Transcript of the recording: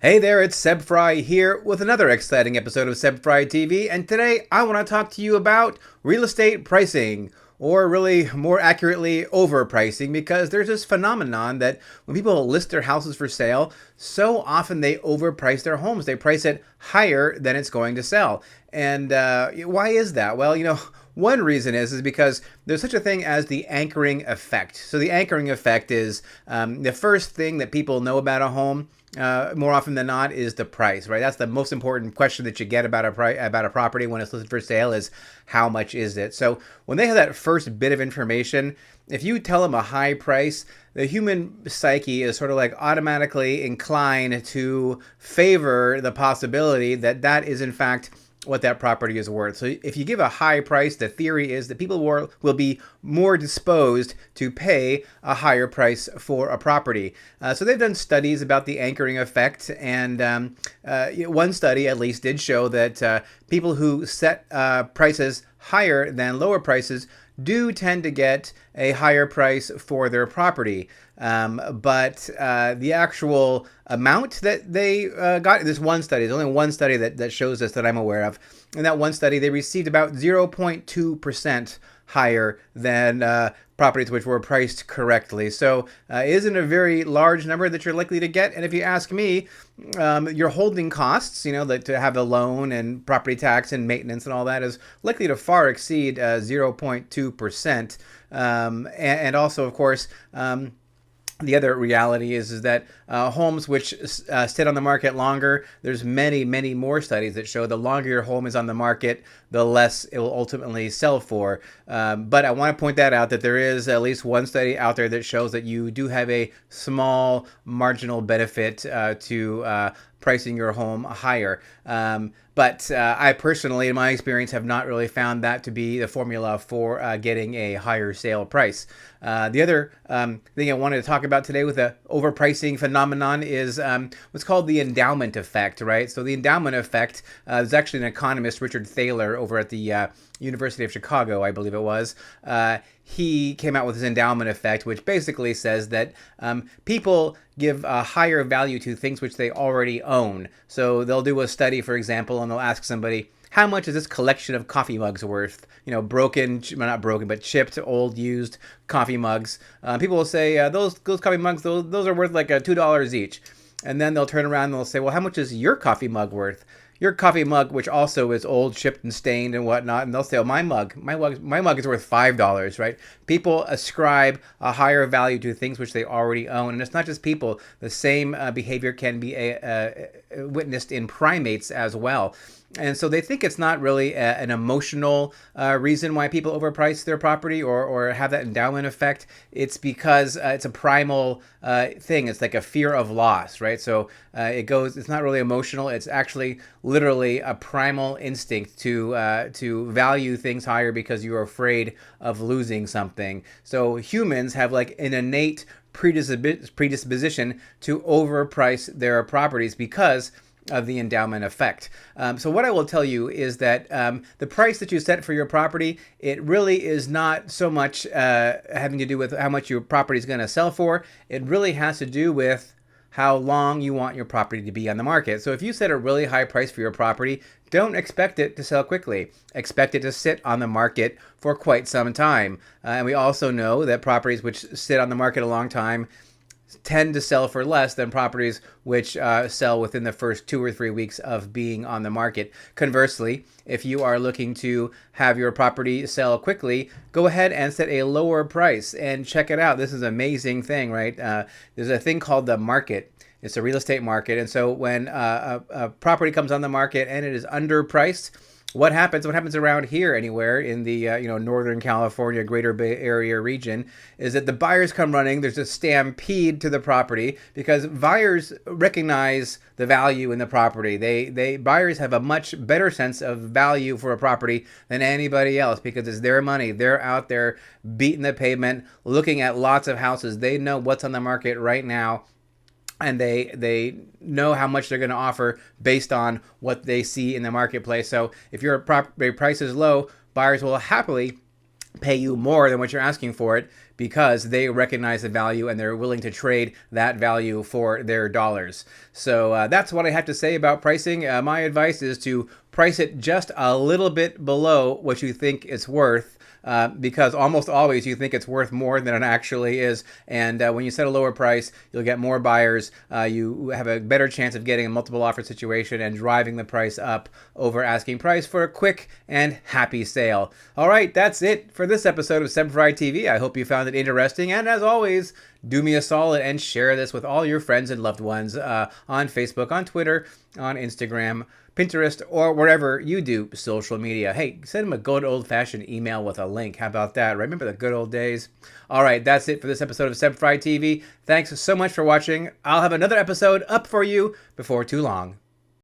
Hey there, it's Seb Frey here with another exciting episode of Seb Frey TV, and today I want to talk to you about real estate pricing, or really more accurately, overpricing, because there's this phenomenon that when people list their houses for sale, so often they overprice their homes. They price it higher than it's going to sell. And why is that? Well, one reason is because there's such a thing as the anchoring effect. So the anchoring effect is the first thing that people know about a home. More often than not, is the price, right? That's the most important question that you get about a property when it's listed for sale is how much is it? So when they have that first bit of information, if you tell them a high price, the human psyche is sort of like automatically inclined to favor the possibility that that is in fact what that property is worth. So if you give a high price, the theory is that people will be more disposed to pay a higher price for a property. So they've done studies about the anchoring effect, and one study at least did show that people who set prices higher than lower prices do tend to get a higher price for their property. But the actual amount that they got, there's one study, there's only one study that shows this that I'm aware of. In that one study, they received about 0.2% higher than properties which were priced correctly. So it isn't a very large number that you're likely to get. And if you ask me, your holding costs, that to have a loan and property tax and maintenance and all that is likely to far exceed 0.2%. And also, of course, the other reality is that homes which sit on the market longer, there's many, many more studies that show the longer your home is on the market, the less it will ultimately sell for. But I want to point that out, that there is at least one study out there that shows that you do have a small marginal benefit to pricing your home higher. But I personally, in my experience, have not really found that to be the formula for getting a higher sale price. The other thing I wanted to talk about today with the overpricing phenomenon is what's called the endowment effect, right? So the endowment effect is actually an economist, Richard Thaler, over at the University of Chicago, I believe it was. He came out with his endowment effect, which basically says that people give a higher value to things which they already own. So they'll do a study, for example, and they'll ask somebody, how much is this collection of coffee mugs worth? Broken, well, not broken, but chipped, old, used coffee mugs. People will say, those coffee mugs, those are worth like $2 each. And then they'll turn around and they'll say, well, how much is your coffee mug worth? Your coffee mug, which also is old, chipped, and stained and whatnot, and they'll say, oh, my mug is worth $5, right? People ascribe a higher value to things which they already own, and it's not just people. The same behavior can be witnessed in primates as well. And so they think it's not really an emotional reason why people overprice their property or have that endowment effect. It's because it's a primal thing. It's like a fear of loss, right? So it's not really emotional. It's actually literally a primal instinct to value things higher because you're afraid of losing something. So humans have like an innate predisposition to overprice their properties because of the endowment effect. So what I will tell you is that the price that you set for your property, it really is not so much having to do with how much your property is going to sell for. It really has to do with how long you want your property to be on the market. So if you set a really high price for your property, don't expect it to sell quickly. Expect it to sit on the market for quite some time. And we also know that properties which sit on the market a long time tend to sell for less than properties which sell within the first 2 or 3 weeks of being on the market. Conversely, if you are looking to have your property sell quickly, go ahead and set a lower price and check it out. This is an amazing thing, right? There's a thing called the market. It's a real estate market. And so when a property comes on the market and it is underpriced, what happens around here anywhere in the Northern California, Greater Bay Area region, is that the buyers come running. There's a stampede to the property because buyers recognize the value in the property. Buyers have a much better sense of value for a property than anybody else because it's their money. They're out there beating the pavement, looking at lots of houses. They know what's on the market right now, and they know how much they're going to offer based on what they see in the marketplace. So if your property price is low, buyers will happily pay you more than what you're asking for it because they recognize the value and they're willing to trade that value for their dollars. So that's what I have to say about pricing. My advice is to price it just a little bit below what you think it's worth. Because almost always you think it's worth more than it actually is. And when you set a lower price, you'll get more buyers. You have a better chance of getting a multiple offer situation and driving the price up over asking price for a quick and happy sale. All right, that's it for this episode of Frey TV. I hope you found it interesting. And as always, do me a solid and share this with all your friends and loved ones on Facebook, on Twitter, on Instagram, Pinterest, or wherever you do social media. Hey, send them a good old-fashioned email with a link. How about that? Remember the good old days? All right, that's it for this episode of Frey TV. Thanks so much for watching. I'll have another episode up for you before too long.